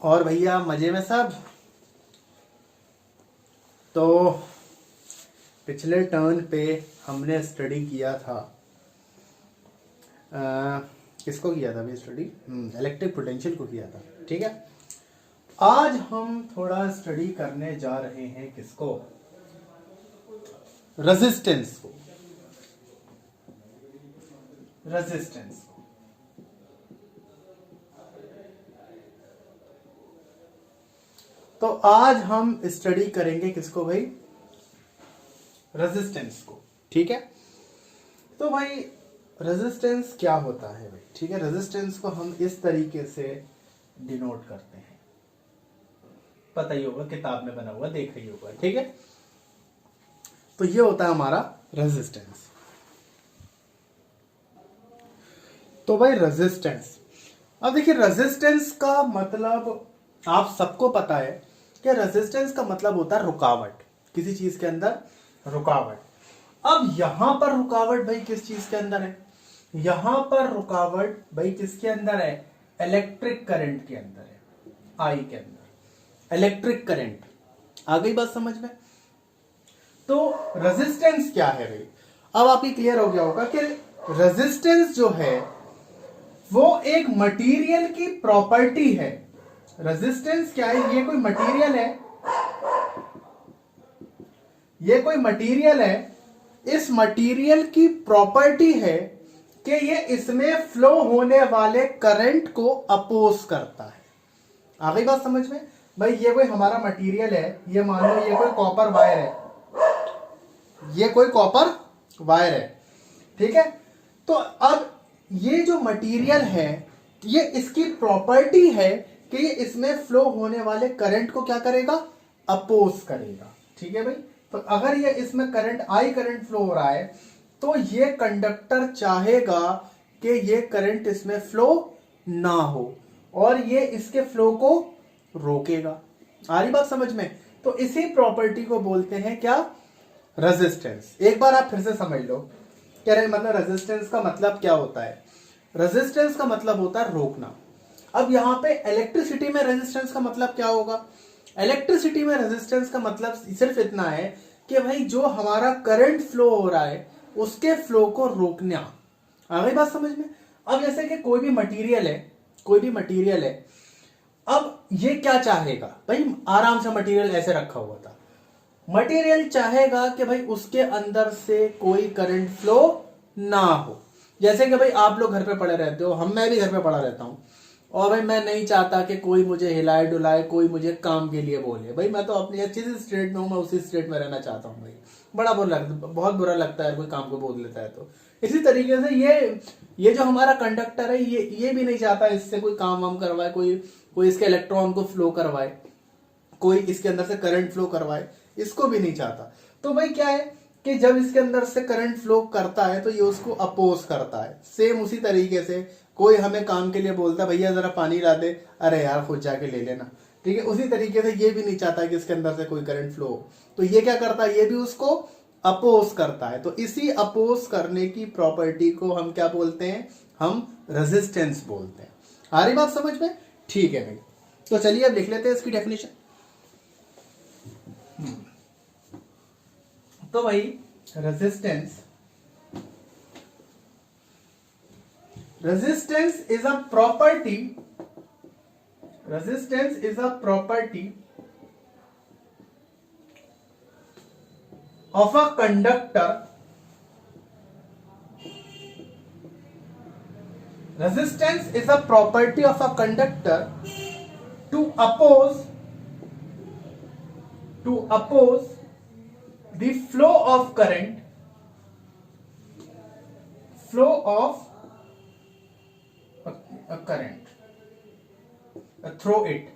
और भैया मजे में सब। तो पिछले टर्न पे हमने स्टडी किया था, किसको किया था अभी स्टडी? इलेक्ट्रिक पोटेंशियल को किया था। ठीक है, आज हम थोड़ा स्टडी करने जा रहे हैं किसको? रेजिस्टेंस को। रेजिस्टेंस को तो आज हम स्टडी करेंगे किसको भाई? रेजिस्टेंस को। ठीक है, तो भाई रेजिस्टेंस क्या होता है भाई? ठीक है, रेजिस्टेंस को हम इस तरीके से डिनोट करते हैं, पता ही होगा, किताब में बना हुआ देख ही होगा। ठीक है, तो ये होता है हमारा रेजिस्टेंस। तो भाई रेजिस्टेंस, अब देखिए रेजिस्टेंस का मतलब आप सबको पता है कि रेजिस्टेंस का मतलब होता है रुकावट, किसी चीज के अंदर रुकावट। अब यहां पर रुकावट भाई किस चीज के अंदर है? यहां पर रुकावट भाई किसके अंदर है? इलेक्ट्रिक करंट के अंदर है, आई के अंदर इलेक्ट्रिक करंट। आ गई बात समझ में? तो रेजिस्टेंस क्या है भाई? अब आपकी क्लियर हो गया होगा कि रेजिस्टेंस जो है वो एक मटेरियल की प्रॉपर्टी है। रेजिस्टेंस क्या है? ये कोई मटेरियल है, ये कोई मटेरियल है। इस मटेरियल की प्रॉपर्टी है कि ये इसमें फ्लो होने वाले करंट को अपोज करता है। आ गई बात समझ में? भाई ये कोई हमारा मटेरियल है, ये मान लो ये कोई कॉपर वायर है, ये कोई कॉपर वायर है। ठीक है, तो अब ये जो मटेरियल है, ये इसकी प्रॉपर्टी है कि ये इसमें फ्लो होने वाले करंट को क्या करेगा? अपोज करेगा। ठीक है भाई, तो अगर ये इसमें करंट आई करंट फ्लो हो रहा है तो ये कंडक्टर चाहेगा कि ये करंट इसमें फ्लो ना हो और ये इसके फ्लो को रोकेगा। आ रही बात समझ में? तो इसी प्रॉपर्टी को बोलते हैं क्या? रेजिस्टेंस। एक बार आप फिर से समझ लो क्या रहे, मतलब रेजिस्टेंस का मतलब क्या होता है? रेजिस्टेंस का मतलब होता है रोकना। अब यहां पे इलेक्ट्रिसिटी में रेजिस्टेंस का मतलब क्या होगा? इलेक्ट्रिसिटी में रेजिस्टेंस का मतलब सिर्फ इतना है कि भाई जो हमारा करंट फ्लो हो रहा है उसके फ्लो को रोकना। आ गई बात समझ में? अब जैसे कि कोई भी मटेरियल है, कोई भी मटेरियल है, अब ये क्या चाहेगा भाई? आराम से मटेरियल ऐसे रखा हुआ था, मटेरियल चाहेगा कि भाई उसके अंदर से कोई करंट फ्लो ना हो। जैसे कि भाई आप लोग घर पे पड़े रहते हो, मैं भी घर पे पड़ा रहता हूं, और भाई मैं नहीं चाहता कि कोई मुझे हिलाए डुलाए, कोई मुझे काम के लिए बोले। भाई मैं तो अपनी अच्छी सी स्टेट में हूं, मैं उसी स्टेट में रहना चाहता हूं। भाई बड़ा बुरा लगता, बहुत बुरा लगता है कोई काम को बोल लेता है। तो इसी तरीके से ये जो हमारा कंडक्टर है, ये भी नहीं चाहता इससे कोई काम वाम करवाए, कोई इसके इलेक्ट्रॉन को फ्लो करवाए, कोई इसके अंदर से करंट फ्लो करवाए, इसको भी नहीं चाहता। तो भाई क्या है कि जब इसके अंदर से करंट फ्लो करता है तो ये उसको अपोज करता है। सेम उसी तरीके से कोई हमें काम के लिए बोलता है भैया जरा पानी ला दे, अरे यार खुद जाके ले लेना। ठीक है, उसी तरीके से ये भी नहीं चाहता कि इसके अंदर से कोई करंट फ्लो हो, तो ये क्या करता है? ये भी उसको अपोज करता है। तो इसी अपोज करने की प्रॉपर्टी को हम क्या बोलते हैं? हम रेजिस्टेंस बोलते हैं। आ रही बात समझ में? ठीक है भाई, तो चलिए अब लिख लेते हैं इसकी डेफिनेशन। तो भाई resistance is a property, resistance is a property of a conductor, resistance is a property of a conductor to oppose the flow of current, a current through it।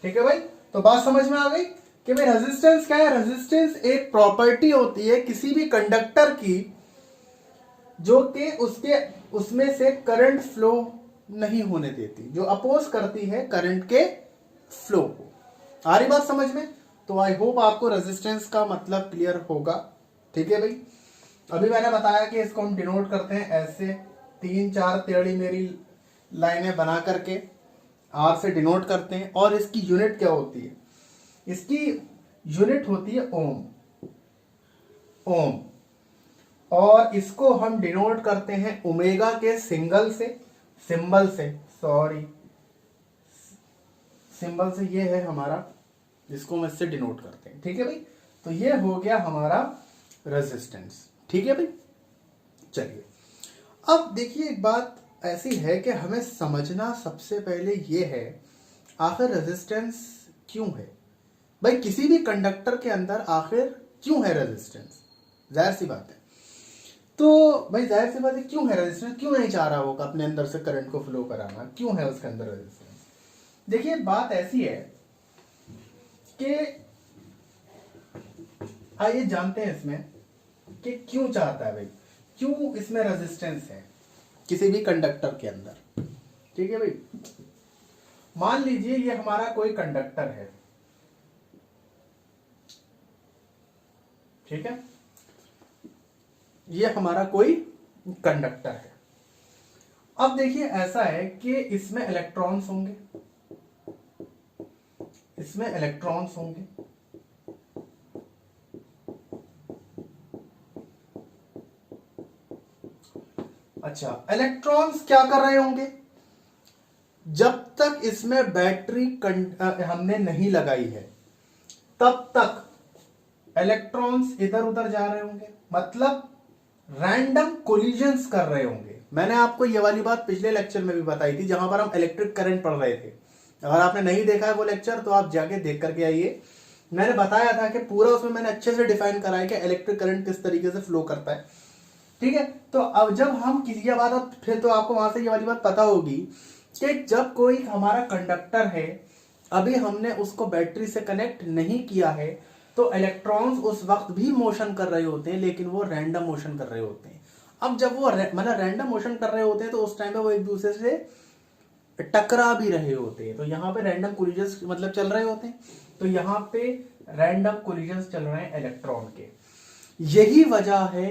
ठीक है भाई, तो बात समझ में आ गई कि भाई रेजिस्टेंस क्या है? रेजिस्टेंस एक प्रॉपर्टी होती है किसी भी कंडक्टर की जो कि उसमें से करंट फ्लो नहीं होने देती, जो अपोज करती है करंट के फ्लो को। आ रही बात समझ में? तो आई होप आपको रेजिस्टेंस का मतलब क्लियर होगा। ठीक है भाई, अभी मैंने बताया कि इसको हम डिनोट करते हैं ऐसे, 3-4 टेढ़ी मेरी लाइनें बना करके आर से डिनोट करते हैं। और इसकी यूनिट क्या होती है? इसकी यूनिट होती है ओम। ओम। और इसको हम डिनोट करते हैं ओमेगा के सिंबल से, सॉरी, सिंबल से। ये है हमारा, जिसको हम इससे डिनोट करते हैं। ठीक है भाई, तो ये हो गया हमारा रेजिस्टेंस। ठीक है भाई, चलिए अब देखिए, एक बात ऐसी है कि हमें समझना सबसे पहले ये है, आखिर रेजिस्टेंस क्यों है भाई? किसी भी कंडक्टर के अंदर आखिर क्यों है रेजिस्टेंस? जाहिर सी बात है। तो भाई जाहिर सी बात है, क्यों है रेजिस्टेंस? क्यों नहीं चाह रहा होगा अपने अंदर से करंट को फ्लो कराना? क्यों है उसके अंदर रेजिस्टेंस? देखिए बात ऐसी है कि आइए जानते हैं इसमें कि क्यों चाहता है भाई, क्यों इसमें रेजिस्टेंस है किसी भी कंडक्टर के अंदर। ठीक है भाई, मान लीजिए ये हमारा कोई कंडक्टर है। ठीक है, ये हमारा कोई कंडक्टर है। अब देखिए ऐसा है कि इसमें इलेक्ट्रॉन्स होंगे, इसमें इलेक्ट्रॉन्स होंगे। अच्छा, इलेक्ट्रॉन्स क्या कर रहे होंगे? जब तक इसमें बैटरी हमने नहीं लगाई है तब तक इलेक्ट्रॉन्स इधर उधर जा रहे होंगे, मतलब रैंडम कोलिजन्स कर रहे होंगे। मैंने आपको ये वाली बात पिछले लेक्चर में भी बताई थी, जहां पर हम इलेक्ट्रिक करंट पढ़ रहे थे। अगर आपने नहीं देखा है वो लेक्चर तो आप जाके देख करके आइए। मैंने बताया था कि पूरा उसमें मैंने अच्छे से डिफाइन कराया कि इलेक्ट्रिक करंट किस तरीके से फ्लो करता है। ठीक है, तो अब जब हम किसी के बाद, फिर तो आपको वहां से ये वाली बात पता होगी कि जब कोई हमारा कंडक्टर है, अभी हमने उसको बैटरी से कनेक्ट नहीं किया है, तो इलेक्ट्रॉन्स उस वक्त भी मोशन कर रहे होते हैं, लेकिन वो रैंडम मोशन कर रहे होते हैं। अब जब वो मतलब रैंडम मोशन कर रहे होते हैं तो उस टाइम पे वो एक दूसरे से टकरा भी रहे होते हैं। तो यहाँ पे रैंडम कोलिजन्स मतलब चल रहे होते हैं। तो यहाँ पे रैंडम कोलिजन्स चल रहे हैं इलेक्ट्रॉन के। यही वजह है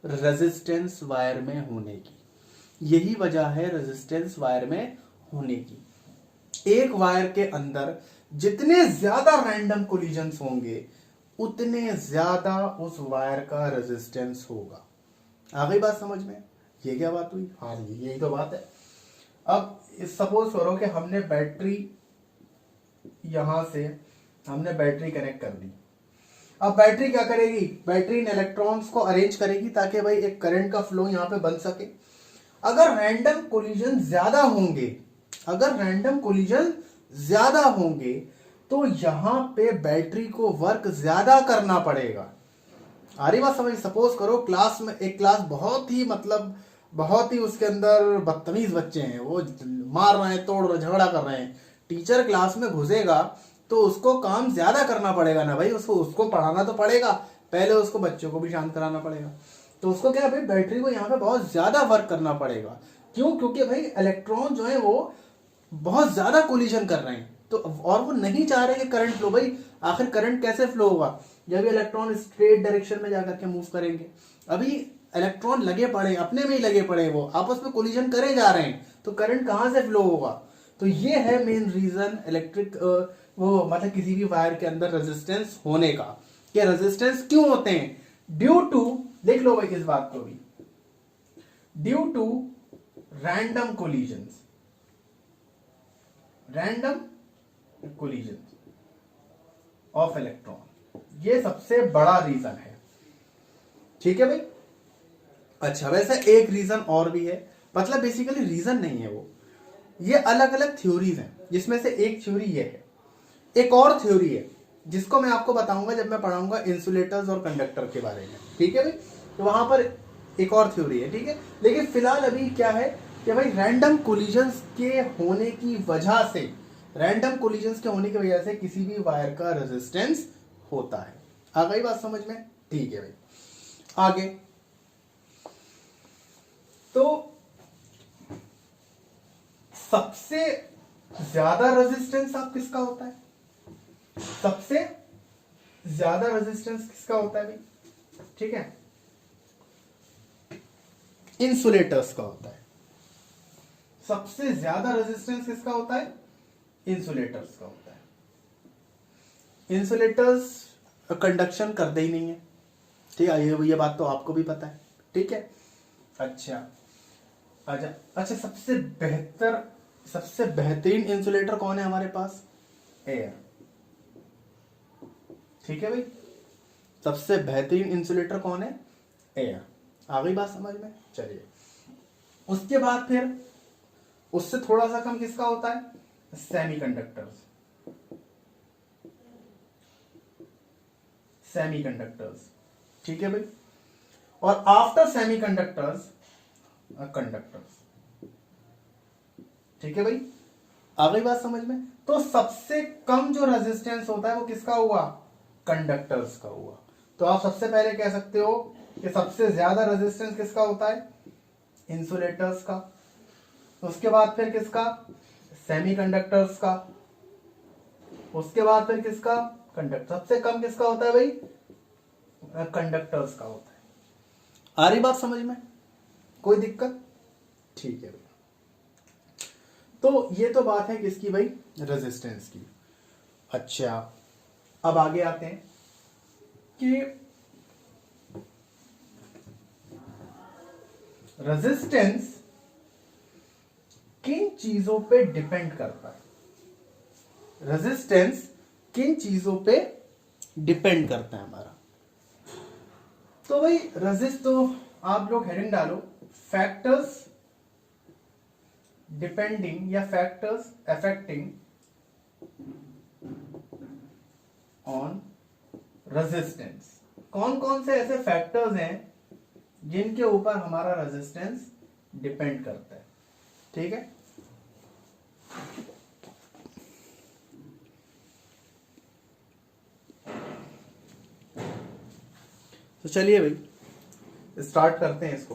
रेजिस्टेंस वायर में होने की, यही वजह है रेजिस्टेंस वायर में होने की। एक वायर के अंदर जितने ज्यादा रैंडम कोलिजन्स होंगे उतने ज्यादा उस वायर का रेजिस्टेंस होगा। आ गई बात समझ में? ये क्या बात हुई? हाँ जी, यही तो बात है। अब सपोज करो कि हमने बैटरी, यहां से हमने बैटरी कनेक्ट कर दी। अब बैटरी क्या करेगी? बैटरी इन इलेक्ट्रॉन्स को अरेंज करेगी ताकि भाई एक करंट का फ्लो यहां पे बन सके। अगर रैंडम कोलिजन ज्यादा होंगे, अगर रैंडम कोलिजन ज्यादा होंगे तो यहां पे बैटरी को वर्क ज्यादा करना पड़ेगा। आ रही बात समझ? सपोज करो क्लास में, एक क्लास बहुत ही मतलब बहुत ही उसके अंदर बदतमीज बच्चे हैं, वो मार रहे हैं, तोड़ रहे, झगड़ा कर रहे हैं। टीचर क्लास में घुसेगा तो उसको काम ज्यादा करना पड़ेगा ना भाई, उसको पढ़ाना तो पड़ेगा, पहले उसको बच्चों को भी शांत कराना पड़ेगा। तो उसको क्या भाई, बैटरी को यहाँ पे बहुत ज्यादा वर्क करना पड़ेगा। क्यों? क्योंकि भाई इलेक्ट्रॉन जो है वो बहुत ज्यादा कोलिजन कर रहे हैं। तो और वो नहीं चाह रहे कि करंट फ्लो। भाई आखिर करंट कैसे फ्लो होगा? जब इलेक्ट्रॉन स्ट्रेट डायरेक्शन में जाकर के मूव करेंगे। अभी इलेक्ट्रॉन लगे पड़े, अपने में ही लगे पड़े, वो आपस में कोलिजन करे जा रहे हैं, तो करंट कहां से फ्लो होगा? तो ये है मेन रीजन इलेक्ट्रिक वो मतलब किसी भी वायर के अंदर रेजिस्टेंस होने का। कि रेजिस्टेंस क्यों होते हैं? ड्यू टू, देख लो भाई इस बात को भी, due to random collisions, random collision of electron, ये सबसे बड़ा रीजन है। ठीक है भाई? अच्छा, वैसे एक रीजन और भी है, मतलब बेसिकली रीजन नहीं है वो, ये अलग अलग थ्योरीज हैं, जिसमें से एक थ्योरी ये है। एक और थ्योरी है जिसको मैं आपको बताऊंगा जब मैं पढ़ाऊंगा इंसुलेटर्स और कंडक्टर के बारे में। ठीक है भाई? तो वहां पर एक और थ्योरी है। ठीक है, लेकिन फिलहाल अभी क्या है कि भाई रैंडम कोलिजन्स के होने की वजह से, रैंडम कोलिजन्स के होने की वजह से किसी भी वायर का रेजिस्टेंस होता है। आ गई बात समझ में? ठीक है भाई, आगे तो सबसे ज्यादा रेजिस्टेंस आप किसका होता है? सबसे ज्यादा रेजिस्टेंस किसका होता है भाई? ठीक है, इंसुलेटर्स का होता है। सबसे ज्यादा रेजिस्टेंस किसका होता है? इंसुलेटर्स का होता है। इंसुलेटर्स कंडक्शन करते ही नहीं है, ठीक है, ये बात तो आपको भी पता है, ठीक है। अच्छा, सबसे बेहतरीन इंसुलेटर कौन है हमारे पास? एयर, ठीक है भाई। सबसे बेहतरीन इंसुलेटर कौन है? एयर। आ गई बात समझ में? चलिए, उसके बाद फिर उससे थोड़ा सा कम किसका होता है? सेमीकंडक्टर्स। सेमीकंडक्टर्स, ठीक है भाई। और आफ्टर सेमीकंडक्टर्स कंडक्टर्स, ठीक है भाई। आ गई बात समझ में? तो सबसे कम जो रेजिस्टेंस होता है वो किसका हुआ? कंडक्टर्स का हुआ। तो आप सबसे पहले कह सकते हो कि सबसे ज्यादा रेजिस्टेंस किसका होता है? इंसुलेटर्स का। उसके बाद फिर किसका? सेमीकंडक्टर्स का। उसके बाद फिर किसका? कंडक्टर। सबसे कम किसका होता है भाई? कंडक्टर्स का होता है। आ रही बात समझ में? कोई दिक्कत? ठीक है भाई। तो ये तो बात है किसकी भाई? रेजिस्टेंस की। अच्छा, अब आगे आते हैं कि रेजिस्टेंस किन चीजों पे डिपेंड करता है? रेजिस्टेंस किन चीजों पे डिपेंड करता है हमारा? तो भाई रेजिस्ट, तो आप लोग हेडिंग डालो फैक्टर्स डिपेंडिंग या फैक्टर्स अफेक्टिंग ऑन रेजिस्टेंस। कौन कौन से ऐसे फैक्टर्स हैं जिनके ऊपर हमारा रेजिस्टेंस डिपेंड करता है, ठीक है। तो चलिए भाई स्टार्ट करते हैं इसको।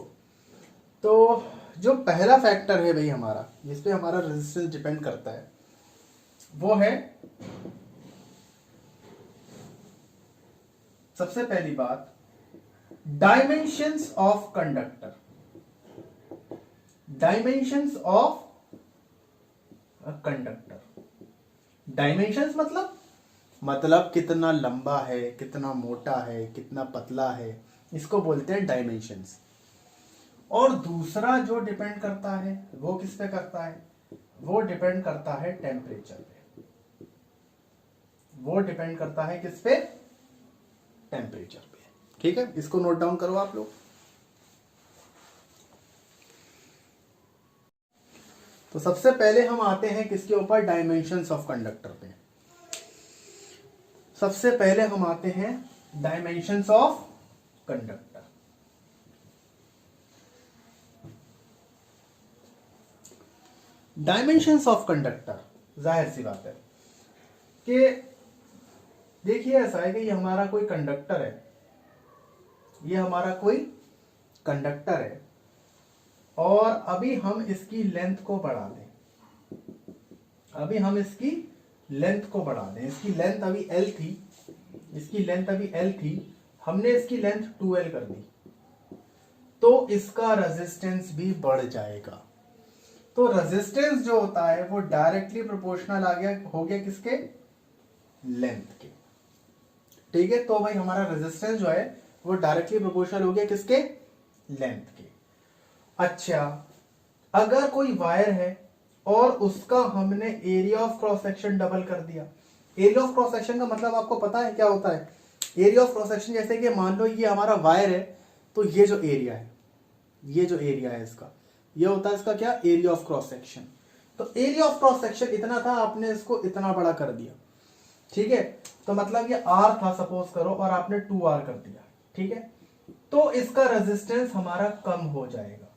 तो जो पहला फैक्टर है भाई हमारा, जिस पे हमारा रेजिस्टेंस डिपेंड करता है, वो है सबसे पहली बात dimensions of conductor. Dimensions of conductor. Dimensions मतलब कितना लंबा है, कितना मोटा है, कितना पतला है, इसको बोलते हैं डायमेंशंस। और दूसरा जो डिपेंड करता है वो किस पे करता है? वो डिपेंड करता है टेम्परेचर पे। वो डिपेंड करता है किस पे? टेम्परेचर पे, ठीक है। इसको नोट डाउन करो आप लोग। तो सबसे पहले हम आते हैं किसके ऊपर? डायमेंशंस ऑफ कंडक्टर पे। सबसे पहले हम आते हैं dimensions of conductor. Dimensions of conductor, जाहिर सी बात है कि देखिए ऐसा है कि ये हमारा कोई कंडक्टर है, ये हमारा कोई कंडक्टर है, और अभी हम इसकी लेंथ को बढ़ा दें। अभी हम इसकी लेंथ को बढ़ा दें। इसकी लेंथ अभी L थी, इसकी लेंथ अभी L थी, हमने इसकी लेंथ 2L कर दी, तो इसका रेजिस्टेंस भी बढ़ जाएगा। तो रेजिस्टेंस जो होता है वो डायरेक्टली प्रोपोर्शनल हो गया किसके? लेंथ के, ठीक है। तो भाई हमारा रेजिस्टेंस जो है वो डायरेक्टली प्रोपोर्शनल हो गया किसके? लेंथ के। अच्छा, अगर कोई वायर है और उसका हमने area of cross section double कर दिया। एरिया ऑफ क्रॉस सेक्शन का मतलब आपको पता है क्या होता है? एरिया ऑफ क्रॉस सेक्शन जैसे कि मान लो ये हमारा वायर है, तो ये जो एरिया है, ये जो एरिया है इसका, ये होता है इसका क्या? Area of cross section. तो एरिया ऑफ क्रॉस सेक्शन इतना था, आपने इसको इतना बड़ा कर दिया, ठीक है। तो मतलब ये R था सपोज करो, और आपने 2R कर दिया, ठीक है। तो इसका रेजिस्टेंस हमारा कम हो जाएगा।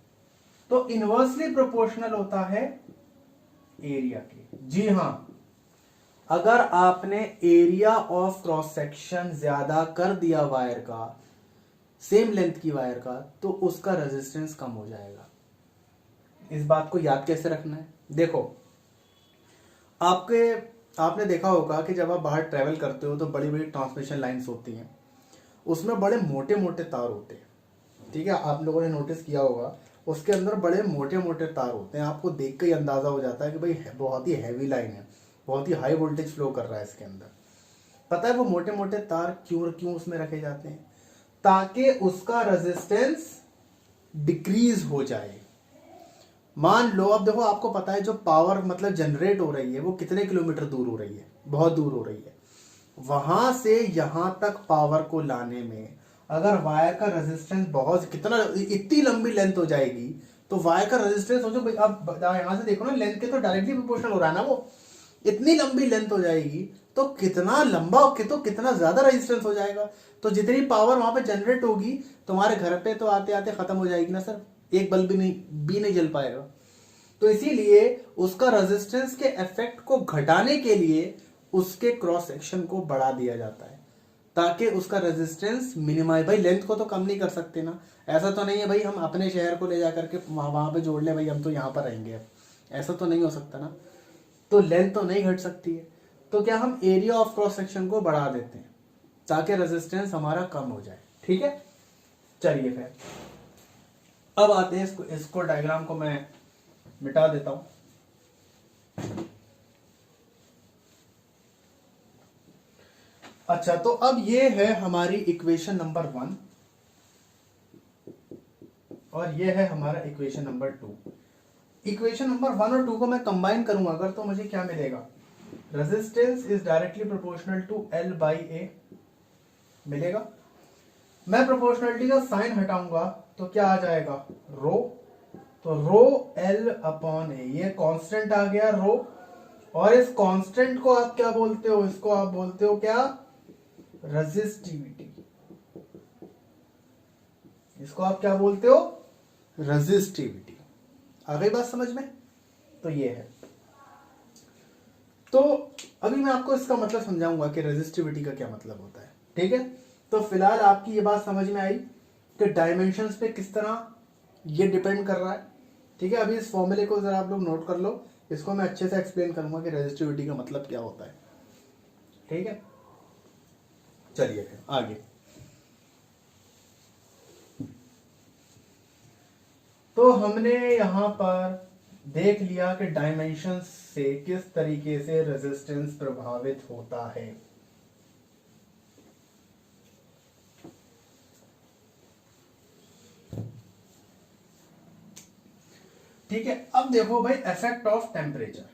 तो इनवर्सली प्रोपोर्शनल होता है एरिया के। जी हां, अगर आपने एरिया ऑफ क्रॉस सेक्शन ज्यादा कर दिया वायर का, सेम लेंथ की वायर का, तो उसका रेजिस्टेंस कम हो जाएगा। इस बात को याद कैसे रखना है? देखो, आपने देखा होगा कि जब आप बाहर ट्रेवल करते हो तो बड़ी बड़ी ट्रांसमिशन लाइंस होती हैं, उसमें बड़े मोटे मोटे तार होते हैं, ठीक है। आप लोगों ने नोटिस किया होगा उसके अंदर बड़े मोटे मोटे तार होते हैं, आपको देख के ही अंदाजा हो जाता है कि भाई बहुत ही हैवी लाइन है, बहुत ही हाई वोल्टेज फ्लो कर रहा है इसके अंदर। पता है वो मोटे मोटे तार क्यों क्यों उसमें रखे जाते हैं? ताकि उसका रेजिस्टेंस डिक्रीज हो जाए। मान लो अब देखो, आपको पता है जो पावर मतलब जनरेट हो रही है वो कितने किलोमीटर दूर हो रही है, बहुत दूर हो रही है। वहां से यहां तक पावर को लाने में अगर वायर का रेजिस्टेंस बहुत कितना, इतनी लंबी लेंथ हो जाएगी तो वायर का रेजिस्टेंस सोचो भाई, आप यहां से देखो ना, लेंथ के तो डायरेक्टली प्रोपोर्शनल हो रहा है ना वो। इतनी लंबी लेंथ हो जाएगी तो कितना लंबा तो कितना ज्यादा रेजिस्टेंस हो जाएगा। तो जितनी पावर वहां पे जनरेट होगी तुम्हारे घर पे तो आते आते खत्म हो जाएगी ना सर, एक बल्ब भी नहीं जल पाएगा। तो इसीलिए उसका रेजिस्टेंस के इफेक्ट को घटाने के लिए उसके क्रॉस सेक्शन को बढ़ा दिया जाता है ताकि उसका रेजिस्टेंस मिनिमाइज। भाई लेंथ को तो कम नहीं कर सकते ना, ऐसा तो नहीं है भाई हम अपने शहर को ले जाकर के वहां पे जोड़ ले, भाई हम तो यहाँ पर रहेंगे, अब ऐसा तो नहीं हो सकता ना। तो लेंथ तो नहीं घट सकती है, तो क्या हम एरिया ऑफ क्रॉस सेक्शन को बढ़ा देते हैं ताकि रेजिस्टेंस हमारा कम हो जाए। ठीक है, चलिए फिर अब आते हैं इसको डायग्राम को मैं मिटा देता हूं। अच्छा, तो अब ये है हमारी इक्वेशन नंबर 1 और ये है हमारा इक्वेशन नंबर 2। इक्वेशन नंबर 1 और 2 को मैं कंबाइन करूंगा अगर, तो मुझे क्या मिलेगा? Resistance is directly proportional to L by A मिलेगा। मैं प्रोपोर्शनलिटी का साइन हटाऊंगा तो क्या आ जाएगा? रो। तो रो L अपॉन A, ये कांस्टेंट आ गया रो। और इस कांस्टेंट को आप क्या बोलते हो? इसको आप बोलते हो क्या? रेजिस्टिविटी। इसको आप क्या बोलते हो? रेजिस्टिविटी। आ गई बात समझ में? तो ये है। तो अभी मैं आपको इसका मतलब समझाऊंगा कि रेजिस्टिविटी का क्या मतलब होता है। ठीक है, तो फिलहाल आपकी ये बात समझ में आई कि डायमेंशंस पे किस तरह ये डिपेंड कर रहा है। ठीक है, अभी इस फॉर्मूले को जरा आप लोग नोट कर लो, इसको मैं अच्छे से एक्सप्लेन करूंगा कि रेजिस्टिविटी का मतलब क्या होता है। ठीक है, चलिए फिर आगे। तो हमने यहां पर देख लिया कि डायमेंशंस से किस तरीके से रेजिस्टेंस प्रभावित होता है। ठीक है, अब देखो भाई effect of temperature.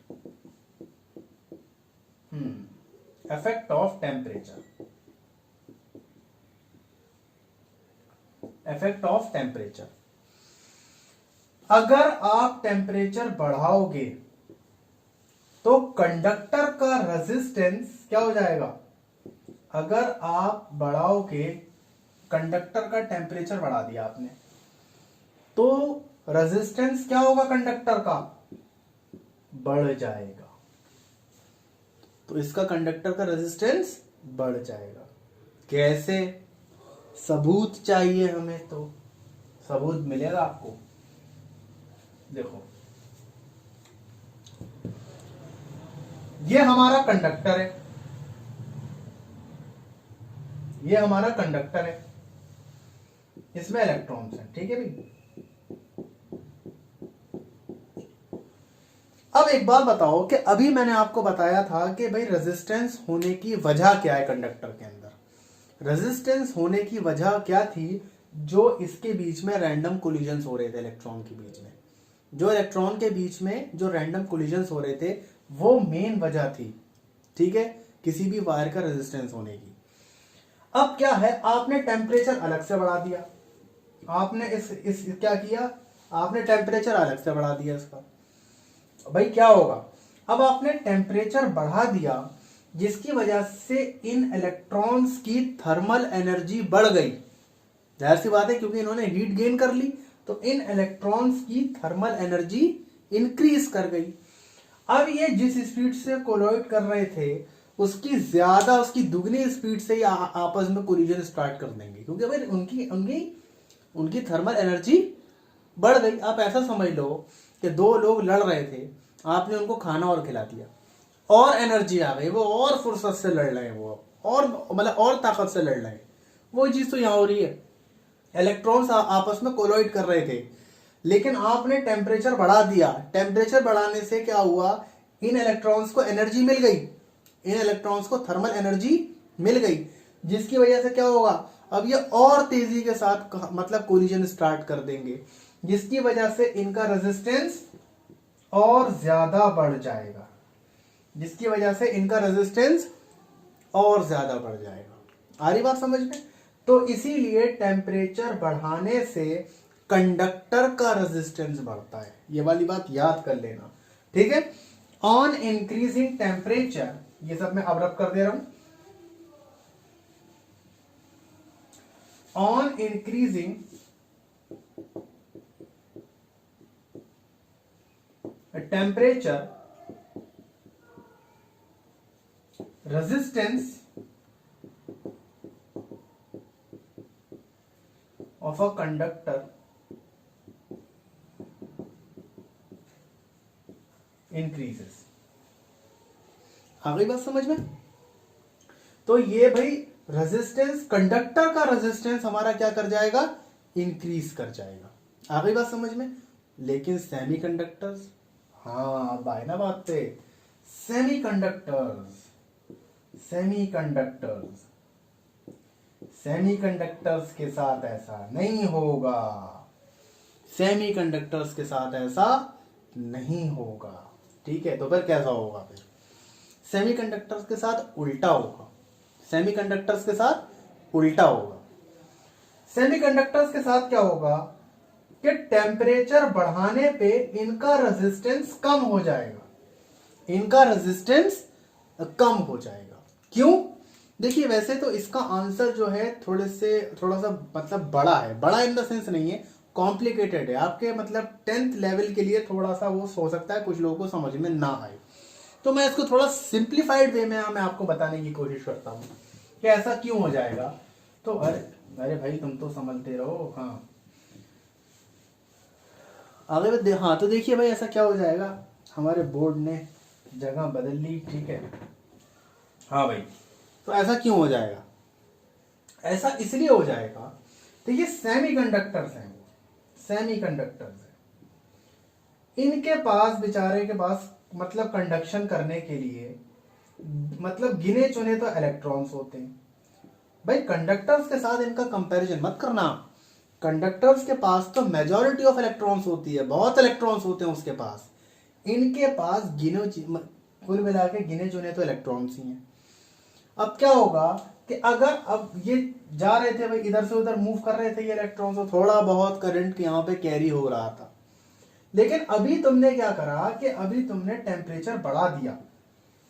Effect of temperature, effect of temperature. अगर आप टेम्परेचर बढ़ाओगे तो कंडक्टर का रेजिस्टेंस क्या हो जाएगा? अगर आप बढ़ाओगे, कंडक्टर का टेम्परेचर बढ़ा दिया आपने, तो रेजिस्टेंस क्या होगा? कंडक्टर का बढ़ जाएगा। तो इसका कंडक्टर का रेजिस्टेंस बढ़ जाएगा। कैसे? सबूत चाहिए हमें, तो सबूत मिलेगा आपको। देखो, ये हमारा कंडक्टर है, ये हमारा कंडक्टर है, इसमें इलेक्ट्रॉन्स हैं। ठीक है भाई, अब एक बात बताओ कि अभी मैंने आपको बताया था कि भाई रेजिस्टेंस होने की वजह क्या है कंडक्टर के अंदर। रेजिस्टेंस होने की वजह क्या थी? जो इसके बीच में रैंडम कोलिजन्स हो रहे थे इलेक्ट्रॉन के बीच में, जो इलेक्ट्रॉन के बीच में जो रैंडम कोलिजन्स हो रहे थे वो मेन वजह थी। ठीक है, किसी भी वायर का रेजिस्टेंस होने की। अब क्या है, आपने टेम्परेचर अलग से बढ़ा दिया, आपने इस क्या किया? आपने टेम्परेचर अलग से बढ़ा दिया इसका। भाई क्या होगा? अब आपने टेम्परेचर बढ़ा दिया जिसकी वजह से इन इलेक्ट्रॉन्स की थर्मल एनर्जी बढ़ गई। जाहिर सी बात है, क्योंकि इन्होंने हीट गेन कर ली तो इन इलेक्ट्रॉन्स की थर्मल एनर्जी इंक्रीज कर गई। अब ये जिस स्पीड से कोलाइड कर रहे थे उसकी दुगनी स्पीड से आपस में कोलिजन स्टार्ट कर देंगे, क्योंकि भाई उनकी थर्मल एनर्जी बढ़ गई। आप ऐसा समझ लो कि दो लोग लड़ रहे थे, आपने उनको खाना और खिला दिया, और एनर्जी आ गई, वो और फुर्सत से लड़ रहे हैं, वो और मतलब और ताकत से लड़ रहे हैं। वो चीज तो यहां हो रही है, इलेक्ट्रॉन्स आपस में कोलाइड कर रहे थे, लेकिन आपने टेम्परेचर बढ़ा दिया। टेम्परेचर बढ़ाने से क्या हुआ, इन इलेक्ट्रॉन्स को एनर्जी मिल गई, इन इलेक्ट्रॉन्स को थर्मल एनर्जी मिल गई, जिसकी वजह से क्या होगा, अब ये और तेजी के साथ मतलब कोलिजन स्टार्ट कर देंगे, जिसकी वजह से इनका रेजिस्टेंस और ज्यादा बढ़ जाएगा, जिसकी वजह से इनका रेजिस्टेंस और ज्यादा बढ़ जाएगा। आ रही बात समझ में? तो इसीलिए टेम्परेचर बढ़ाने से कंडक्टर का रेजिस्टेंस बढ़ता है। ये वाली बात याद कर लेना, ठीक है। ऑन इंक्रीजिंग टेम्परेचर, ये सब मैं अब रब कर दे रहा हूं, on increasing temperature resistance of a conductor increases। आ गई बात समझ में? तो ये भाई रेजिस्टेंस, कंडक्टर का रेजिस्टेंस हमारा क्या कर जाएगा, इंक्रीज कर जाएगा। आ गई बात समझ में? लेकिन सेमीकंडक्टर्स, हाँ अब आए ना बात पे, सेमीकंडक्टर्स सेमीकंडक्टर्स के साथ ऐसा नहीं होगा, सेमीकंडक्टर्स के साथ ऐसा नहीं होगा, ठीक है। तो फिर कैसा होगा, फिर सेमीकंडक्टर्स के साथ उल्टा होगा, सेमीकंडक्टर्स के साथ उल्टा होगा। सेमीकंडक्टर्स के साथ क्या होगा कि टेम्परेचर बढ़ाने पे इनका रेजिस्टेंस कम हो जाएगा, इनका रेजिस्टेंस कम हो जाएगा। क्यों? देखिए वैसे तो इसका आंसर जो है थोड़ा सा मतलब बड़ा है, बड़ा इन द सेंस नहीं है, कॉम्प्लिकेटेड है। आपके मतलब 10th लेवल के लिए थोड़ा सा वो हो सकता है कुछ लोगों को समझ में ना आए, तो मैं इसको थोड़ा सिंप्लीफाइड वे में मैं आपको बताने की कोशिश करता हूँ कि ऐसा क्यों हो जाएगा। तो अरे भाई तुम तो समझते रहो। हाँ आगे हाँ, तो देखिए भाई ऐसा क्या हो जाएगा, हमारे बोर्ड ने जगह बदल ली, ठीक है। हाँ भाई, तो ऐसा क्यों हो जाएगा, ऐसा इसलिए हो जाएगा, तो ये सेमीकंडक्टर्स हैं, सेमीकंडक्टर्स हैं, इनके पास बेचारे के पास मतलब कंडक्शन करने के लिए मतलब गिने चुने तो इलेक्ट्रॉन्स होते हैं। भाई कंडक्टर्स के साथ इनका कंपैरिजन मत करना, कंडक्टर्स के पास तो मेजॉरिटी ऑफ इलेक्ट्रॉन्स होती है, बहुत इलेक्ट्रॉन्स होते हैं उसके पास, इनके पास कुल मिला के गिने चुने तो इलेक्ट्रॉन्स ही हैं। अब क्या होगा कि अगर अब ये जा रहे थे भाई, इधर से उधर मूव कर रहे थे ये इलेक्ट्रॉन्स, तो थोड़ा बहुत करंट यहाँ पे कैरी हो रहा था, लेकिन अभी तुमने क्या करा कि अभी तुमने टेम्परेचर बढ़ा दिया,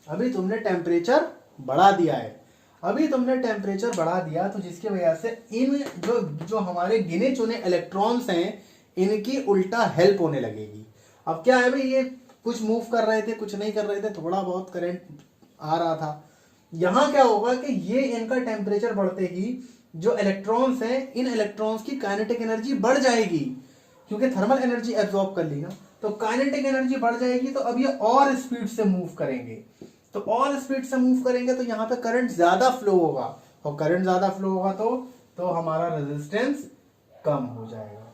अभी तुमने टेम्परेचर बढ़ा दिया है, अभी तुमने टेम्परेचर बढ़ा दिया, तो जिसकी वजह से इन जो हमारे गिने चुने इलेक्ट्रॉन्स हैं इनकी उल्टा हेल्प होने लगेगी। अब क्या है भाई, ये कुछ मूव कर रहे थे, कुछ नहीं कर रहे थे, थोड़ा बहुत करंट आ रहा था, यहां क्या होगा कि ये इनका टेम्परेचर बढ़ते ही जो इलेक्ट्रॉन्स हैं, इन इलेक्ट्रॉन्स की काइनेटिक एनर्जी बढ़ जाएगी, क्योंकि थर्मल एनर्जी एब्जॉर्ब कर ली ना, तो काइनेटिक एनर्जी बढ़ जाएगी, तो अब ये और स्पीड से मूव करेंगे, तो और स्पीड से मूव करेंगे तो यहाँ पे करंट ज्यादा फ्लो होगा, और करंट ज्यादा फ्लो होगा तो हमारा रेजिस्टेंस कम हो जाएगा,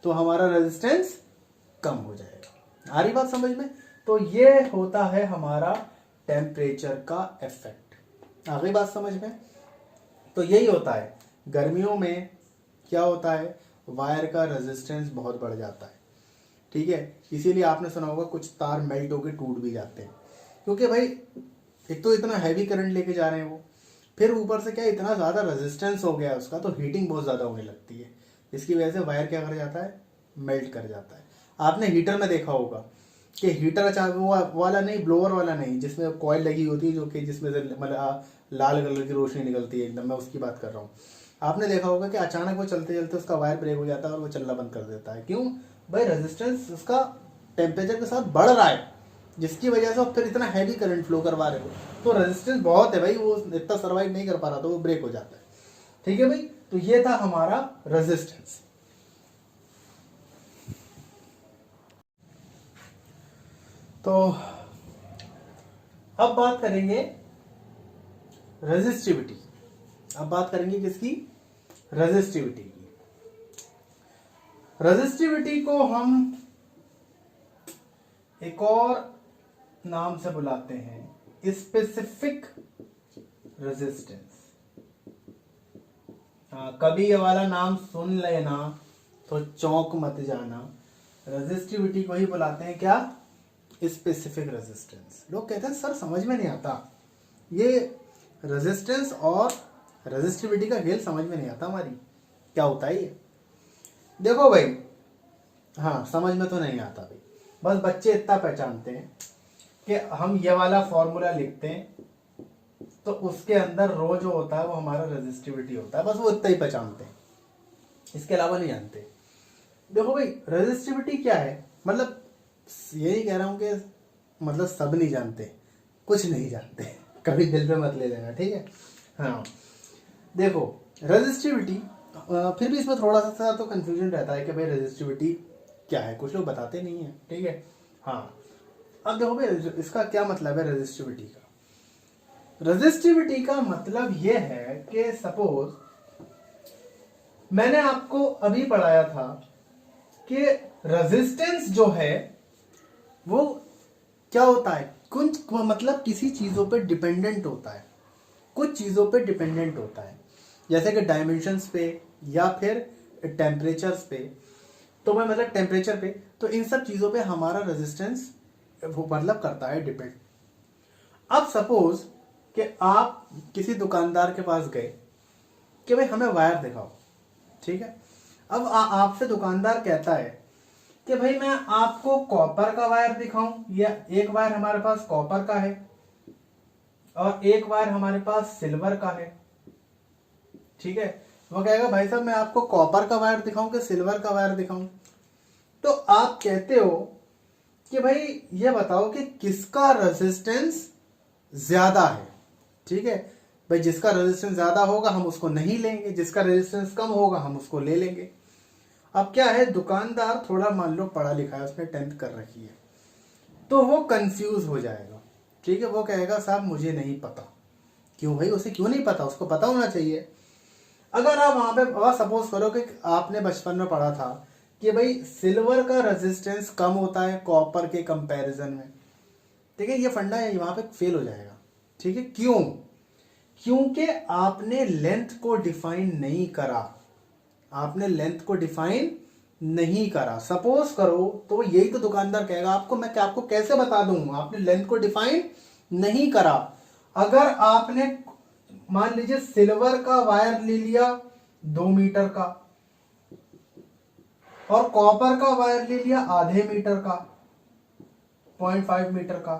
तो हमारा रेजिस्टेंस कम हो जाएगा। आ रही बात समझ में? तो ये होता है हमारा टेम्परेचर का इफेक्ट। आ गई बात समझ में? तो यही होता है, गर्मियों में क्या होता है, वायर का रेजिस्टेंस बहुत बढ़ जाता है, ठीक है। इसीलिए आपने सुना होगा कुछ तार मेल्ट होकर टूट भी जाते हैं, क्योंकि भाई एक तो इतना हैवी करंट लेके जा रहे हैं वो, फिर ऊपर से क्या इतना ज़्यादा रेजिस्टेंस हो गया उसका, तो हीटिंग बहुत ज़्यादा होने लगती है, इसकी वजह से वायर क्या कर जाता है, मेल्ट कर जाता है। आपने हीटर में देखा होगा कि हीटर अच्छा वो वाला नहीं, ब्लोअर वाला नहीं, जिसमें कॉइल लगी होती है, जो कि जिसमें से मतलब लाल कलर की रोशनी निकलती है एकदम, मैं उसकी बात कर रहा हूँ। आपने देखा होगा कि अचानक वो चलते चलते उसका वायर ब्रेक हो जाता है और वो चलना बंद कर देता है। क्यों भाई? रेजिस्टेंस उसका टेम्परेचर के साथ बढ़ रहा है, जिसकी वजह से फिर इतना हैवी करंट फ्लो करवा रहे हो, तो रेजिस्टेंस बहुत है भाई, वो इतना सर्वाइव नहीं कर पा रहा, तो वो ब्रेक हो जाता है, ठीक है भाई। तो ये था हमारा रेजिस्टेंस। तो अब बात करेंगे रेजिस्टिविटी। अब बात करेंगे किसकी? रेजिस्टिविटी की। रेजिस्टिविटी को हम एक और नाम से बुलाते हैं स्पेसिफिक रेजिस्टेंस। कभी ये वाला नाम सुन लेना तो चौंक मत जाना। रेजिस्टिविटी को ही बुलाते हैं क्या? Specific resistance. लोग कहते हैं सर समझ में नहीं आता, ये रेजिस्टेंस और रेजिस्टिविटी का खेल समझ में नहीं आता हमारी, क्या होता है ये? देखो भाई, हाँ समझ में तो नहीं आता भाई, बस बच्चे इतना पहचानते हैं कि हम ये वाला फॉर्मूला लिखते हैं तो उसके अंदर रो जो होता है वो हमारा रेजिस्टिविटी होता है, बस वो इतना ही पहचानते हैं, इसके अलावा नहीं जानते। देखो भाई, रेजिस्टिविटी क्या है, मतलब यही कह रहा हूं कि मतलब सब नहीं जानते, कुछ नहीं जानते, कभी दिल पे मत ले लेना, ठीक है? हाँ देखो, रेजिस्टिविटी फिर भी इसमें थोड़ा सा तो कंफ्यूजन रहता है कि भाई रेजिस्टिविटी क्या है, कुछ लोग बताते नहीं है, ठीक है? हाँ, अब देखो भाई इसका क्या मतलब है रेजिस्टिविटी का। रेजिस्टिविटी का मतलब यह है कि सपोज मैंने आपको अभी पढ़ाया था कि रेजिस्टेंस जो है वो क्या होता है, कुछ मतलब किसी चीजों पे डिपेंडेंट होता है, कुछ चीजों पे डिपेंडेंट होता है, जैसे कि डायमेंशंस पे या फिर टेम्परेचर्स पे। तो मैं मतलब टेम्परेचर पे, तो इन सब चीजों पे हमारा रेजिस्टेंस वो मतलब करता है डिपेंड। अब सपोज कि आप किसी दुकानदार के पास गए कि भाई हमें वायर दिखाओ, ठीक है? अब आपसे दुकानदार कहता है कि भाई मैं आपको कॉपर का वायर दिखाऊं, या एक वायर हमारे पास कॉपर का है और एक वायर हमारे पास सिल्वर का है, ठीक है? वो कहेगा भाई साहब मैं आपको कॉपर का वायर दिखाऊं कि सिल्वर का वायर दिखाऊं? तो आप कहते हो कि भाई ये बताओ कि किसका रेजिस्टेंस ज्यादा है, ठीक है? भाई जिसका रेजिस्टेंस ज्यादा होगा हम उसको नहीं लेंगे, जिसका रेजिस्टेंस कम होगा हम उसको ले लेंगे। अब क्या है, दुकानदार थोड़ा मान लो पढ़ा लिखा है, उसने 10th कर रखी है, तो वो कंफ्यूज हो जाएगा, ठीक है? वो कहेगा साहब मुझे नहीं पता। क्यों भाई, उसे क्यों नहीं पता? उसको पता होना चाहिए। अगर आप वहां पे सपोज करो कि आपने बचपन में पढ़ा था कि भाई सिल्वर का रेजिस्टेंस कम होता है कॉपर के कंपैरिजन में, ठीक है? ये फंडा है, वहां पे फेल हो जाएगा, ठीक है? क्यों? क्योंकि आपने लेंथ को डिफाइन नहीं करा, आपने लेंथ को डिफाइन नहीं करा। सपोज करो तो यही तो दुकानदार कहेगा आपको, मैं आपको कैसे बता दूं, आपने लेंथ को डिफाइन नहीं करा। अगर आपने मान लीजिए सिल्वर का वायर ले लिया 2 मीटर का और कॉपर का वायर ले लिया आधे मीटर का, 0.5 मीटर का,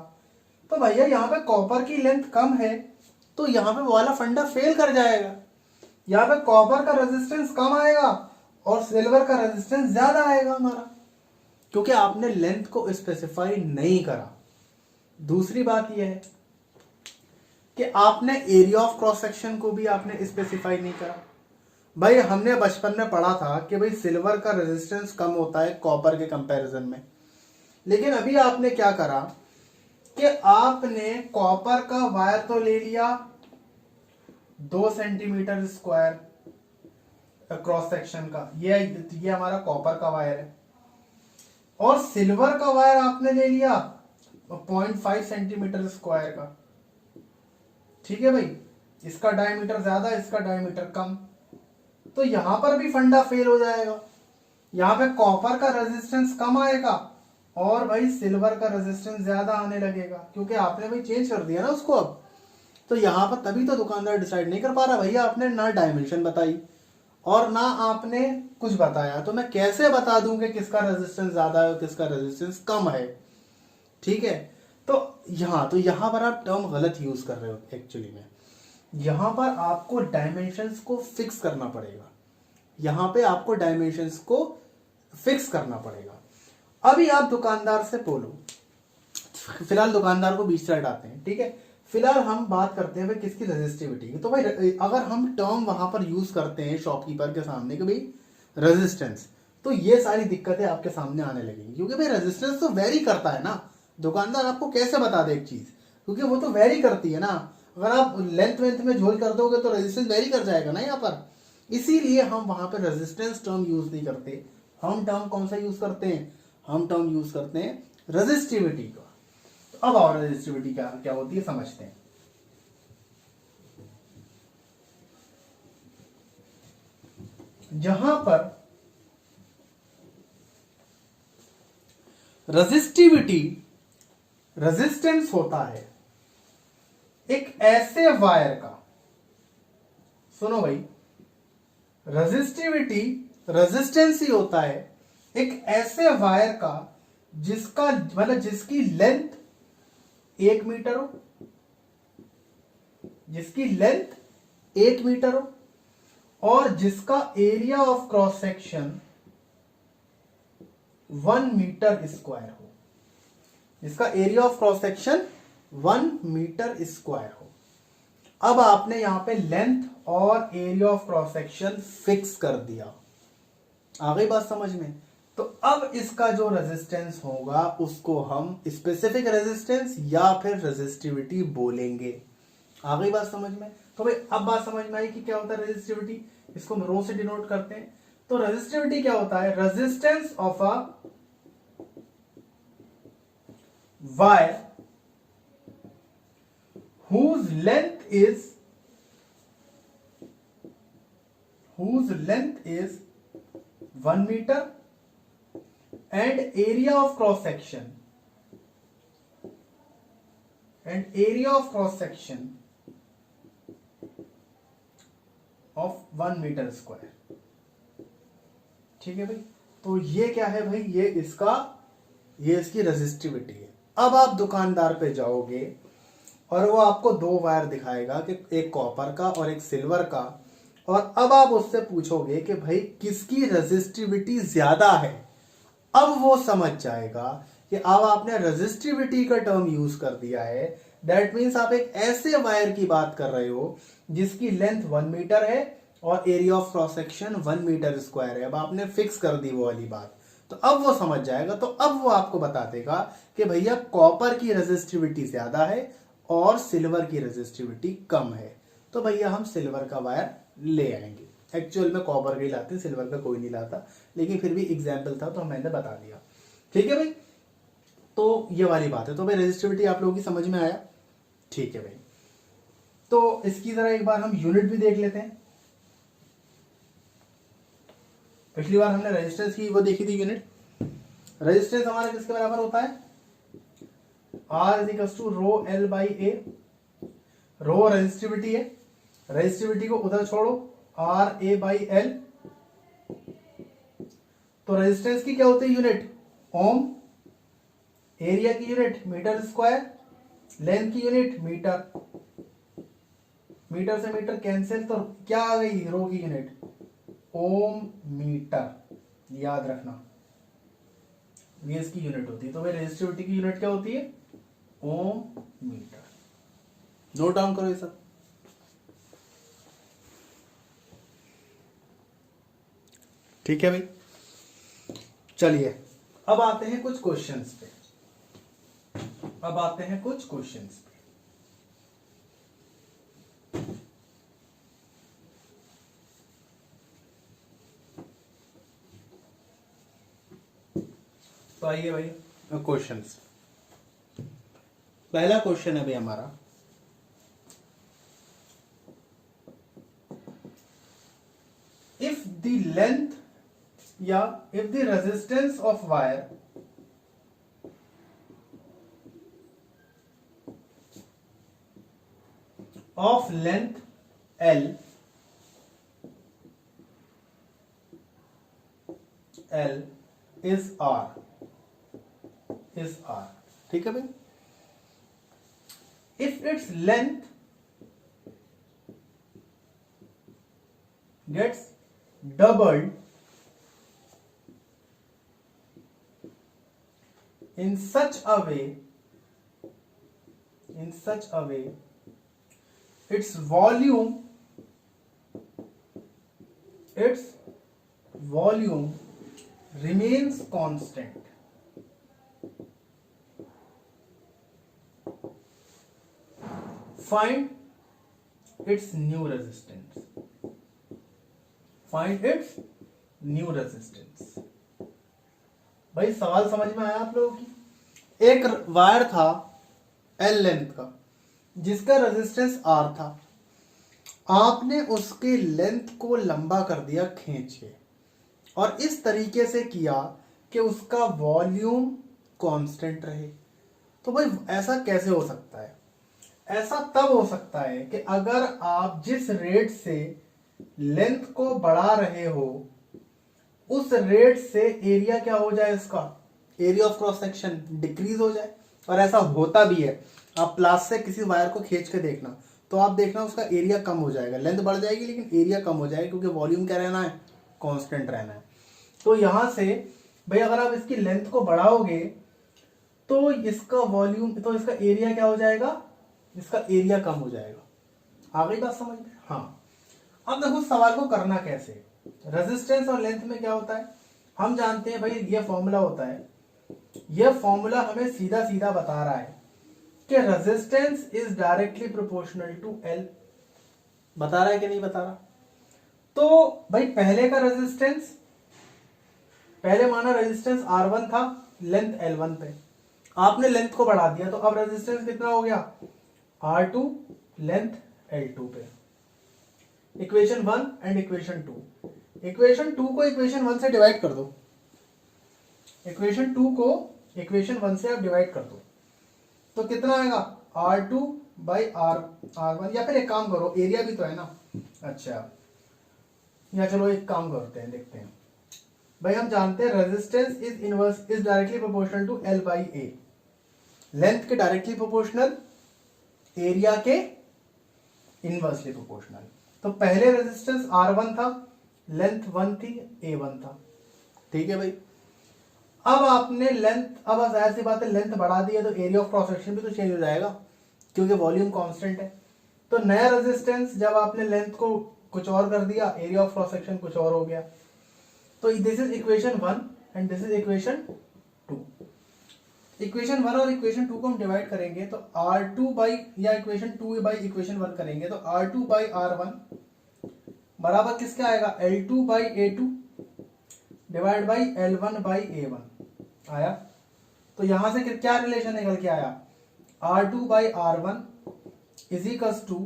तो भैया यहां पे कॉपर की लेंथ कम है तो यहां पे वाला फंडा फेल कर जाएगा। यहां पे कॉपर का रेजिस्टेंस कम आएगा और सिल्वर का रेजिस्टेंस ज्यादा आएगा हमारा, क्योंकि आपने लेंथ को स्पेसिफाई नहीं करा। दूसरी बात यह है कि आपने एरिया ऑफ क्रॉस सेक्शन को भी आपने स्पेसिफाई नहीं करा। भाई हमने बचपन में पढ़ा था कि भाई सिल्वर का रेजिस्टेंस कम होता है कॉपर के कंपैरिजन में, लेकिन अभी आपने क्या करा कि आपने कॉपर का वायर तो ले लिया 2 सेंटीमीटर स्क्वायर क्रॉस सेक्शन का, ये हमारा कॉपर का वायर है, और सिल्वर का वायर आपने ले लिया 0.5 सेंटीमीटर स्क्वायर का, ठीक है भाई? इसका डायमीटर ज्यादा, इसका डायमीटर कम, तो यहां पर भी फंडा फेल हो जाएगा। यहां पे कॉपर का रेजिस्टेंस कम आएगा और भाई सिल्वर का रेजिस्टेंस ज्यादा आने लगेगा, क्योंकि आपने भाई चेंज कर दिया ना उसको अब। तो यहां पर तभी तो दुकानदार डिसाइड नहीं कर पा रहा, भैया आपने ना डायमेंशन बताई और ना आपने कुछ बताया, तो मैं कैसे बता दूं कि किसका रेजिस्टेंस ज्यादा है और किसका रेजिस्टेंस कम है, ठीक है? तो यहां पर आप टर्म गलत यूज कर रहे हो एक्चुअली में। यहां पर आपको डायमेंशंस को फिक्स करना पड़ेगा, यहां पे आपको डायमेंशंस को फिक्स करना पड़ेगा। अभी आप दुकानदार से बोलो, फिलहाल दुकानदार को बीच साइड आते हैं, ठीक है? फिलहाल हम बात करते हैं भाई किसकी रेजिस्टिविटी की। तो भाई अगर हम टर्म वहां पर यूज करते हैं शॉपकीपर के सामने कि भाई रेजिस्टेंस, तो ये सारी दिक्कतें आपके सामने आने लगेंगी, क्योंकि भाई रेजिस्टेंस तो वेरी करता है ना। दुकानदार आपको कैसे बता दे एक चीज, क्योंकि वो तो वेरी करती है ना। अगर आप लेंथ वेंथ में झोल कर दोगे तो रेजिस्टेंस वेरी कर जाएगा ना यहाँ पर। इसीलिए हम वहां पर रेजिस्टेंस टर्म यूज नहीं करते, हम टर्म कौन सा यूज करते हैं, हम टर्म यूज करते हैं रेजिस्टिविटी का। तो अब और रेजिस्टिविटी क्या क्या होती है समझते हैं। जहां पर रेजिस्टिविटी रेजिस्टेंस होता है एक ऐसे वायर का, सुनो भाई, रेजिस्टिविटी रेजिस्टेंस ही होता है एक ऐसे वायर का जिसका मतलब जिसकी लेंथ 1 मीटर हो, जिसकी लेंथ 1 मीटर हो और जिसका area of cross section 1 metre square हो, जिसका area of cross section 1 metre square हो। अब आपने यहां पे लेंथ और area of cross section fix कर दिया, आ गई बात समझ में। तो अब इसका जो रेजिस्टेंस होगा उसको हम स्पेसिफिक रेजिस्टेंस या फिर रेजिस्टिविटी बोलेंगे, आ गई बात समझ में। तो भाई अब बात समझ में आई कि क्या होता है रेजिस्टिविटी, इसको हम रो से डिनोट करते हैं। तो रेजिस्टिविटी क्या होता है, resistance of a wire whose length is 1 meter and area of cross section of 1 metre square. ठीक है भाई, तो ये क्या है भाई, ये इसकी रेजिस्टिविटी है। अब आप दुकानदार पे जाओगे और वो आपको 2 वायर दिखाएगा कि एक कॉपर का और एक सिल्वर का, और अब आप उससे पूछोगे कि भाई किसकी रेजिस्टिविटी ज्यादा है। अब वो समझ जाएगा कि अब आपने रेजिस्टिविटी का टर्म यूज कर दिया है, दैट मीन्स आप एक ऐसे वायर की बात कर रहे हो जिसकी लेंथ 1 मीटर है और area of cross section 1 metre square है। अब आपने फिक्स कर दी वो वाली बात, तो अब वो समझ जाएगा। तो अब वो आपको बता देगा कि भैया कॉपर की रेजिस्टिविटी ज्यादा है और सिल्वर की रेजिस्टिविटी कम है, तो भैया हम सिल्वर का वायर ले आएंगे। एक्चुअल में कॉपर का ही लाते हैं, सिल्वर का कोई नहीं लाता, लेकिन फिर भी एग्जाम्पल था तो मैंने बता दिया। ठीक है भाई, तो ये वाली बात है। तो भाई रेजिस्टिविटी आप लोगों की समझ में आया, ठीक है भाई। तो इसकी जरा एक बार हम यूनिट भी देख लेते हैं। पिछली बार हमने रेजिस्टेंस की वो देखी थी यूनिट। रेजिस्टेंस हमारा किसके बराबर होता है, R is equal to rho L by A. Rho resistivity है, रेजिस्टिविटी को उधर छोड़ो, आर ए बाई एल। तो रेजिस्टेंस की क्या होती है यूनिट, ओम। एरिया की यूनिट मीटर स्क्वायर, लेंथ की यूनिट मीटर। मीटर से मीटर कैंसिल, तो क्या आ गई रो की यूनिट, ओम मीटर। याद रखना ये इसकी यूनिट होती है। तो भाई रेजिस्टिविटी की यूनिट क्या होती है, ओम मीटर। नोट डाउन करो ये सब। ठीक है भाई, चलिए अब आते हैं कुछ क्वेश्चंस पे। तो आइए भाई क्वेश्चंस। पहला क्वेश्चन है भाई हमारा, if the length या if the resistance of wire of length L is R, ठीक है भाई। if its length gets doubled in such a way its volume remains constant, find its new resistance। भाई सवाल समझ में आया आप लोगों की? एक वायर था L लेंथ का जिसका रेजिस्टेंस R था, आपने उसके लेंथ को लंबा कर दिया खींच के, और इस तरीके से किया कि उसका वॉल्यूम कांस्टेंट रहे। तो भाई ऐसा कैसे हो सकता है? ऐसा तब हो सकता है कि अगर आप जिस रेट से लेंथ को बढ़ा रहे हो उस रेट से एरिया क्या हो जाए, इसका area of cross section decrease हो जाए। और ऐसा होता भी है। आप प्लास से किसी वायर को खींच के देखना तो आप देखना उसका एरिया कम हो जाएगा, लेंथ बढ़ जाएगी लेकिन एरिया कम हो जाएगा, क्योंकि वॉल्यूम क्या रहना है, कांस्टेंट रहना है। तो यहां से भाई अगर आप इसकी लेंथ को बढ़ाओगे तो इसका वॉल्यूम, तो इसका एरिया क्या हो जाएगा, इसका एरिया कम हो जाएगा। आ गई बात समझ में? हाँ। अब देखो सवाल को करना कैसे। रेजिस्टेंस और लेंथ में क्या होता है, हम जानते हैं भाई ये फॉर्मूला होता है। ये फॉर्मूला हमें सीधा सीधा बता रहा है कि resistance is directly proportional to L. बता रहा है कि नहीं बता रहा? तो भाई पहले का रेजिस्टेंस, पहले माना रेजिस्टेंस R1 था, लेंथ L1 पे, आपने लेंथ को बढ़ा दिया तो अब रेजिस्टेंस कितना हो गया, R2 लेंथ L2 पे। इक्वेशन 1 एंड इक्वेशन 2, इक्वेशन 2 को इक्वेशन 1 से डिवाइड कर दो, इक्वेशन 2 को इक्वेशन 1 से आप डिवाइड कर दो तो कितना आएगा, R2 बाई R1। या फिर एक काम करो, एरिया भी तो है ना। अच्छा, या चलो एक काम करते हैं, देखते हैं भाई। हम जानते हैं resistance is inverse is directly proportional to L by A। Length के डायरेक्टली प्रोपोर्शनल, एरिया के इनवर्सली प्रोपोर्शनल। तो पहले रेजिस्टेंस R1 था, लेंथ 1 थी, A1 था। ठीक है भाई। अब आपने लेंथ, अब जाहिर सी बात है लेंथ बढ़ा दी है तो एरिया ऑफ क्रॉस सेक्शन भी तो चेंज हो जाएगा क्योंकि वॉल्यूम कांस्टेंट है। तो नया रेजिस्टेंस जब आपने लेंथ को कुछ और कर दिया, एरिया ऑफ क्रॉस सेक्शन कुछ और हो गया। तो this is equation 1 and this is equation 2। Equation 1 और इक्वेशन 2 को हम डिवाइड करेंगे तो R2 बाई, या इक्वेशन 2 बाई इक्वेशन 1 करेंगे तो R2 बाई R1 बराबर किसके आएगा, L2 by A2 divide by L1 by A1 आया। तो यहां से क्या रिलेशन निकल के आया, R2 by R1 is equals to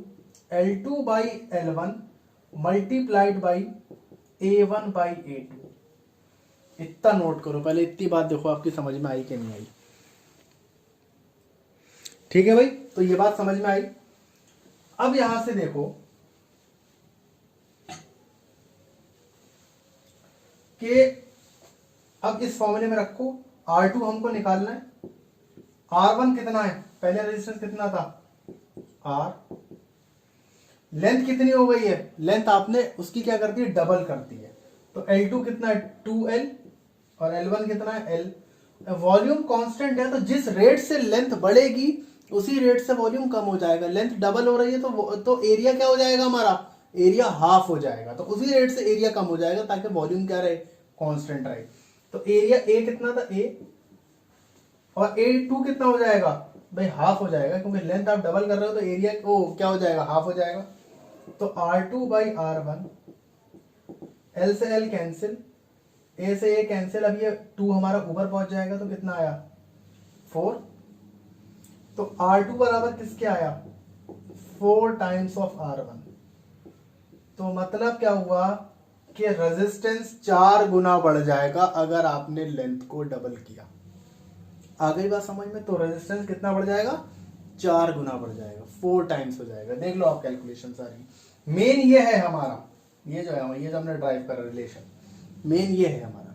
L2 by L1 multiplied by A1 by A2। इतना नोट करो पहले, इतनी बात देखो आपकी समझ में आई कि नहीं आई। ठीक है भाई, तो ये बात समझ में आई। अब यहां से देखो कि अब इस फॉर्मूले में रखो, R2 हमको निकालना है, R1 कितना है, पहले रेजिस्टेंस कितना था R, लेंथ कितनी हो गई है, लेंथ आपने उसकी क्या कर दी है, डबल कर दी है। तो L2 कितना है 2L और L1 कितना है L। वॉल्यूम कांस्टेंट है तो जिस रेट से लेंथ बढ़ेगी उसी रेट से वॉल्यूम कम हो जाएगा। लेंथ डबल हो रही है तो एरिया क्या हो जाएगा, हमारा एरिया हाफ हो जाएगा। तो उसी रेट से एरिया कम हो जाएगा ताकि वॉल्यूम क्या रहे, कांस्टेंट रहे। तो एरिया A कितना था A, और A2 कितना हो जाएगा भाई, हाफ हो जाएगा क्योंकि लेंथ आप डबल कर रहे हो तो एरिया ओ क्या हो जाएगा, हाफ हो जाएगा। तो R2 बाई R1, L से L कैंसिल, A से A कैंसिल, अब ये 2 हमारा ऊपर पहुंच जाएगा तो कितना आया 4। तो R2 बराबर किसके आया, 4 टाइम्स ऑफ R1। तो मतलब क्या हुआ कि रेजिस्टेंस 4 गुना बढ़ जाएगा अगर आपने लेंथ को डबल किया। आ गई बात समझ में? तो रेजिस्टेंस कितना बढ़ जाएगा, 4 गुना बढ़ जाएगा, 4 टाइम्स हो जाएगा। देख लो आप कैलकुलेशन सारी। मेन ये है हमारा, ये जो है ये जो हमने ड्राइव करा रिलेशन, मेन ये है हमारा।